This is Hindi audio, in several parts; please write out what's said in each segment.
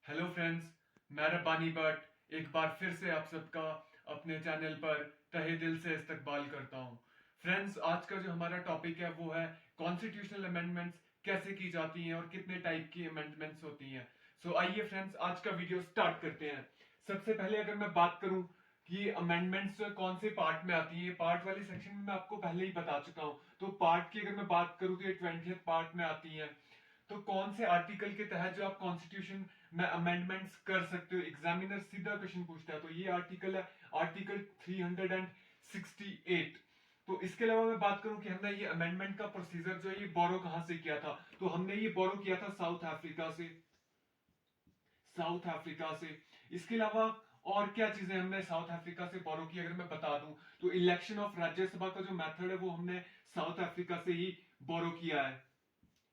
हेलो फ्रेंड्स, मैं रब्बानी भट्ट एक बार फिर से आप सबका अपने चैनल पर तहे दिल से इस्तकबाल करता हूं। फ्रेंड्स, आज का जो हमारा टॉपिक है वो है कॉन्स्टिट्यूशनल अमेंडमेंट्स कैसे की जाती हैं और कितने टाइप की अमेंडमेंट्स होती हैं। सो आइए फ्रेंड्स, आज का वीडियो स्टार्ट करते हैं। सबसे पहले अगर मैं बात करूं कि अमेंडमेंट्स कौन से पार्ट में आती है, पार्ट वाले सेक्शन में मैं आपको पहले ही बता चुका हूं। तो पार्ट की अगर मैं बात करूं तो ये 20th पार्ट में आती है। तो कौन से आर्टिकल के तहत जो आप कॉन्स्टिट्यूशन में अमेंडमेंट्स कर सकते हो, एग्जामिनर सीधा क्वेश्चन पूछता है। तो ये आर्टिकल है आर्टिकल 368। तो इसके अलावा मैं बात करूं कि हमने ये अमेंडमेंट का प्रोसीजर जो है ये बोरो कहां से किया था, तो हमने ये बोरो किया था साउथ अफ्रीका से। इसके अलावा और क्या चीजें हमने साउथ अफ्रीका से बोरो की अगर मैं बता दूं, तो इलेक्शन ऑफ राज्यसभा का जो मेथड है वो हमने साउथ अफ्रीका से ही बोरो किया है।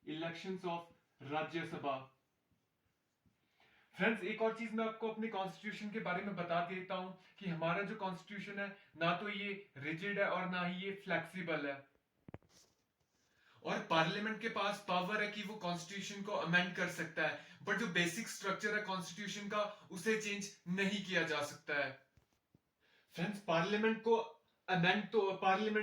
Elections of Rajya Sabha. फ्रेंड्स, एक और चीज मैं आपको अपने कॉन्स्टिट्यूशन के बारे में बता देता हूं कि हमारा जो कॉन्स्टिट्यूशन है ना तो ये रिजिड है और ना ही ये फ्लेक्सिबल है। और पार्लियामेंट के पास पावर है कि वो कॉन्स्टिट्यूशन को अमेंड कर सकता है, बट जो बेसिक स्ट्रक्चर है कॉन्स्टिट्यूशन का उसे चेंज नहीं किया जा सकता है। फ्रेंड्स, पार्लियामेंट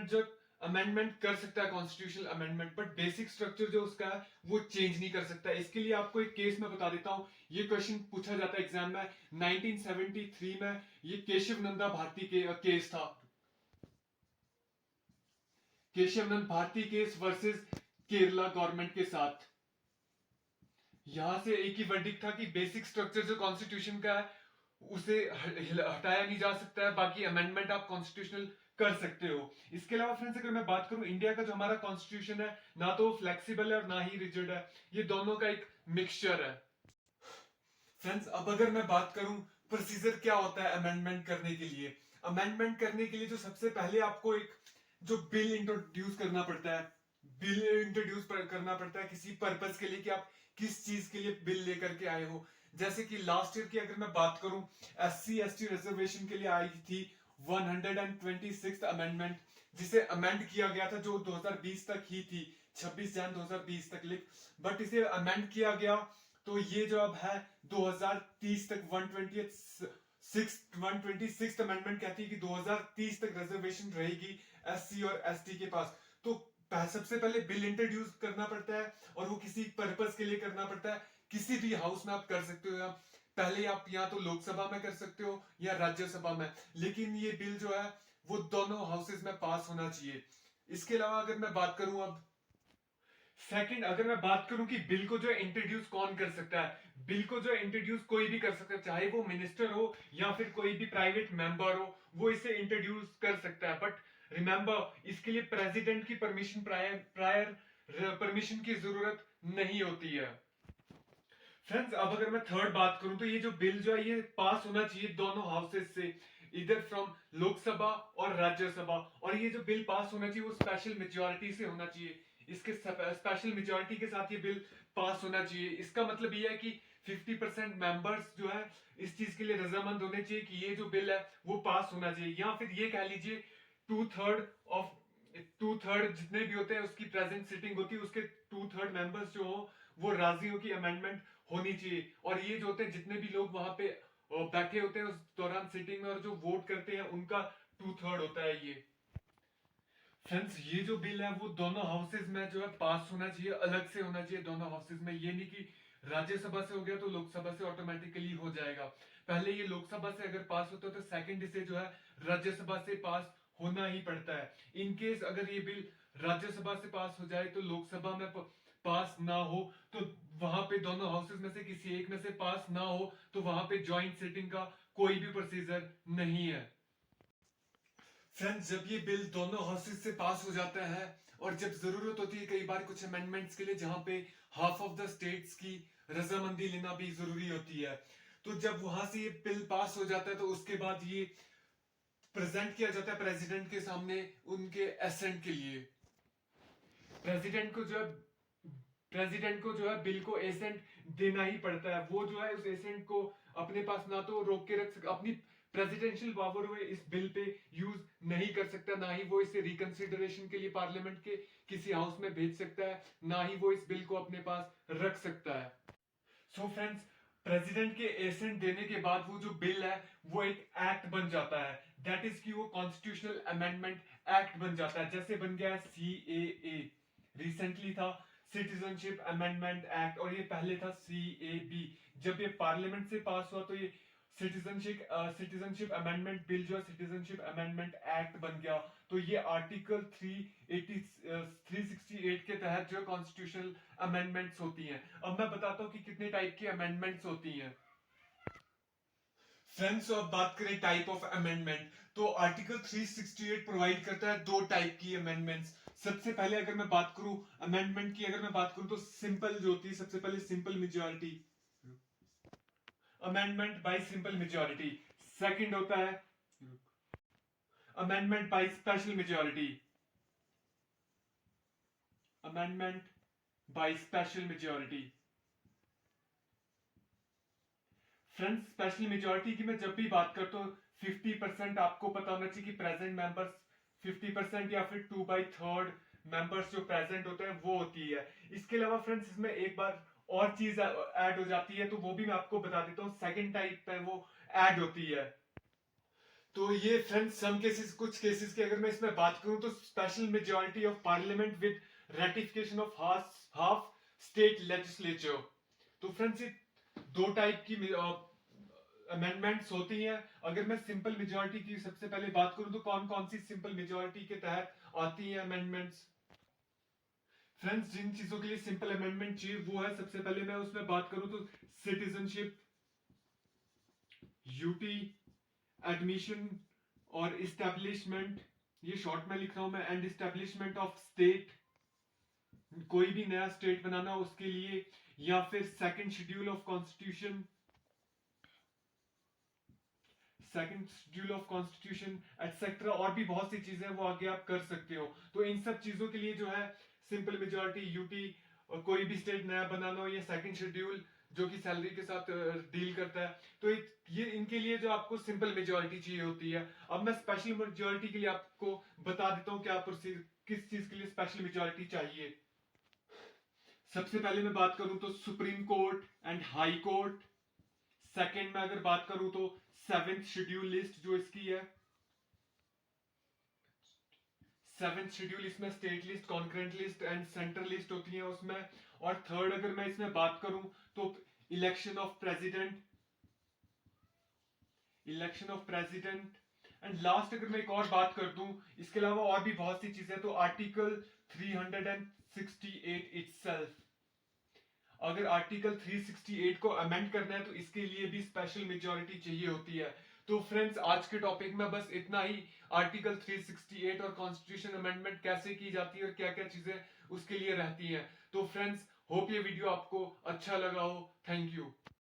जो अमेंडमेंट कर सकता है constitutional amendment, but basic structure जो उसका है वो चेंज नहीं कर सकता। इसके लिए आपको एक केस में बता देता हूं। ये क्वेश्चन पूछा जाता है एग्जाम में। 1973 में ये केशव नंदा भारती के केस था। Keshav Nand Bharati case versus Kerala government के साथ। यहां से एक ही वर्डिक्ट था कि बेसिक स्ट्रक्चर जो कॉन्स्टिट्यूशन का है उसे हटाया नहीं जा सकता है, बाकी अमेंडमेंट आप कॉन्स्टिट्यूशनल कर सकते हो। इसके अलावा फ्रेंड्स, अगर मैं बात करूं इंडिया का जो हमारा कॉन्स्टिट्यूशन है ना तो फ्लेक्सिबल है और ना ही रिजिड है, ये दोनों का एक मिक्सचर है। फ्रेंड्स, अब अगर मैं बात करूं प्रोसीजर क्या होता है अमेंडमेंट करने के लिए। अमेंडमेंट करने के लिए जो सबसे पहले आपको एक जो बिल इंट्रोड्यूस करना पड़ता है, करना पड़ता है किसी पर्पस के लिए कि आप किस चीज के लिए बिल लेकर के आए हो। जैसे कि लास्ट ईयर की अगर मैं बात करूं, SC ST रिजर्वेशन के लिए आई थी 126th अमेंडमेंट, जिसे अमेंड किया गया था, जो 2020 तक ही थी, 26 जन 2020 तक लिख, बट इसे अमेंड किया गया। तो ये जो अब है 2030 तक 126th अमेंडमेंट कहती है कि 2030 तक रिजर्वेशन रहेगी SC और ST के पास। तो सबसे पहले बिल इंट्रोड्यूस करना पड़ता है और वो किसी पर्पस के लिए करना पड़ता है। किसी भी हाउस में आप कर सकते हो, या पहले आप या तो लोकसभा में कर सकते हो या राज्यसभा में, लेकिन ये बिल जो है वो दोनों हाउसेस में पास होना चाहिए। इसके अलावा अगर मैं बात करूं अब सेकंड, अगर मैं बात करूं कि बिल को जो है इंट्रोड्यूस कौन कर सकता है, बिल को जो है इंट्रोड्यूस कोई भी कर सकता है, चाहे वो मिनिस्टर हो या फिर कोई भी प्राइवेट मेंबर हो, वो इसे इंट्रोड्यूस कर सकता है। बट रिमेंबर, इसके लिए प्रेसिडेंट की परमिशन प्रायर परमिशन की जरूरत नहीं होती है। फ्रेंड्स, अब अगर मैं थर्ड बात करूं तो ये जो बिल जो है ये पास होना चाहिए दोनों हाउसेस से, इधर फ्रॉम लोकसभा और राज्यसभा। और ये जो बिल पास होना चाहिए वो स्पेशल मेजोरिटी से होना चाहिए। इसके स्पेशल मेजोरिटी के साथ ये बिल पास होना चाहिए। इसका मतलब ये है कि 50% मेंबर्स जो है इस चीज के लिए रजामंद होने चाहिए कि ये जो बिल है वो पास होना चाहिए, या फिर ये कह लीजिए two third of two third जितने भी होते हैं उसकी प्रेजेंट सिटिंग होती है, उसके टू थर्ड मेंबर्स जो हो वो राजी हो कि अमेंडमेंट होनी चाहिए। और ये जो होते हैं जितने भी लोग वहां पे बैठे होते हैं उस दौरान सिटिंग में और जो वोट करते हैं उनका टू थर्ड होता है ये। फ्रेंड्स, ये जो बिल है वो दोनों हाउसेज में जो है पास होना चाहिए, अलग से होना चाहिए दोनों हाउसेज में। ये नहीं कि राज्यसभा से हो गया तो लोकसभा से ऑटोमेटिकली हो जाएगा। पहले ये लोकसभा से अगर पास होता है तो सेकंड इसे जो है राज्यसभा से पास होना ही पड़ता है। इन केस अगर ये बिल राज्यसभा से पास हो जाए तो लोकसभा में पास ना हो, तो वहां पे दोनों हाउसेज में से किसी एक में से पास ना हो तो वहां पे ज्वाइंट सिटिंग का कोई भी प्रोसीजर नहीं है। फ्रेंड्स, जब ये बिल दोनों हाउसेज से पास हो जाता है और जब जरूरत होती है कई बार कुछ अमेंडमेंट्स के लिए जहां पे हाफ ऑफ द स्टेट्स की रजामंदी लेना भी जरूरी होती है, तो जब वहां से ये बिल पास हो जाता है तो उसके बाद ये प्रेजेंट किया जाता है प्रेसिडेंट के सामने उनके एसेंट के लिए। प्रेसिडेंट को जो है प्रेसिडेंट को जो है बिल को एसेंट देना ही पड़ता है। वो जो है उस एसेंट को अपने पास ना तो रोक के रख सकता, अपनी प्रेसिडेंशियल पावर हुए इस बिल पे यूज नहीं कर सकता, ना ही वो इसे रिकंसिडरेशन के लिए पार्लियामेंट के किसी हाउस में भेज सकता है, ना ही वो इस बिल को अपने पास रख सकता है। सो फ्रेंड्स, प्रेसिडेंट के एसेंट देने के बाद वो जो बिल है वो एक एक्ट बन जाता है, दैट इज कि वो कॉन्स्टिट्यूशनल अमेंडमेंट एक्ट बन जाता है। जैसे बन गया CAA, रिसेंटली था सिटीजनशिप अमेंडमेंट एक्ट, और ये पहले था CAB। जब ये पार्लियामेंट से पास हुआ तो ये सिटीजनशिप अमेंडमेंट बिल जो है सिटीजनशिप अमेंडमेंट एक्ट बन गया। तो ये आर्टिकल 368 के तहत जो कॉन्स्टिट्यूशनल अमेंडमेंट्स होती हैं। अब मैं बताता हूं कि कितने टाइप की अमेंडमेंट्स होती हैं। फ्रेंड्स, अब बात करें टाइप ऑफ अमेंडमेंट, तो आर्टिकल 368 प्रोवाइड करता है दो टाइप की अमेंडमेंट्स। सबसे पहले अगर मैं बात करूं अमेंडमेंट की, अगर मैं बात करूं तो सिंपल जो होती है, सबसे पहले simple majority, amendment by simple majority. Second होता है amendment by special majority, amendment by special majority. Friends, special majority की मैं जब भी बात करता हूँ 50% आपको पता होना चाहिए कि प्रेजेंट मेंबर्स 50% या फिर 2/3 मेंबर्स जो प्रेजेंट होते हैं वो होती है। इसके अलावा फ्रेंड्स इसमें एक बार और चीज ऐड हो जाती है, तो वो भी मैं आपको बता देता हूँ। सेकंड टाइप पे वो ऐड होती है। तो ये फ्रेंड्स सम केसेस, कुछ केसेस की अगर मैं इसमें बात करूं तो special majority of parliament with ratification of half state legislature. तो फ्रेंड्स ये दो टाइप की अमेंडमेंट्स होती हैं। अगर मैं सिंपल मेजॉरिटी की सबसे पहले बात करूं तो कौन कौन सी सिंपल मेजॉरिटी के तहत आती हैं अमेंडमेंट्स। फ्रेंड्स, जिन चीजों के लिए सिंपल अमेंडमेंट चाहिए वो है, सबसे पहले मैं उसमें बात करूं तो सिटीजनशिप, यूटी, एडमिशन और इस्टेब्लिशमेंट, ये शॉर्ट में लिख रहा हूं मैं, एंड इस्टेब्लिशमेंट ऑफ स्टेट, कोई भी नया स्टेट बनाना उसके लिए, या फिर second schedule of constitution, second schedule of constitution etcetera, और भी बहुत सी चीजें वो आगे आप कर सकते हो। तो इन सब चीजों के लिए जो है सिंपल मेजॉरिटी, यूटी, और कोई भी स्टेट नया बनाना हो, या सेकंड शेड्यूल जो कि सैलरी के साथ डील करता है, तो ये इनके लिए जो आपको सिंपल मेजॉरिटी चाहिए होती है। अब मैं स्पेशल मेजॉरिटी के लिए आपको बता देता हूँ क्या प्रोसीजर, किस चीज के लिए स्पेशल मेजॉरिटी चाहिए। सबसे पहले मैं बात करूं तो supreme court and high court. Second में अगर बात करूं तो सेवेंथ शेड्यूल लिस्ट जो इसकी है, सेवेंथ शेड्यूल, इसमें state list, concurrent list and central list होती है उसमें। और थर्ड अगर मैं इसमें बात करूं तो election of president, election of president. And last अगर मैं एक और बात कर दूं, इसके अलावा और भी बहुत सी चीजें, तो आर्टिकल 368 इटसेल्फ, अगर आर्टिकल 368 को अमेंड करना है तो इसके लिए भी स्पेशल मेजॉरिटी चाहिए होती है। तो फ्रेंड्स, आज के टॉपिक में बस इतना ही। आर्टिकल 368 और कॉन्स्टिट्यूशन अमेंडमेंट कैसे की जाती है और क्या क्या चीजें उसके लिए रहती हैं। तो फ्रेंड्स, होप ये वीडियो आपको अच्छा लगा हो। Thank you.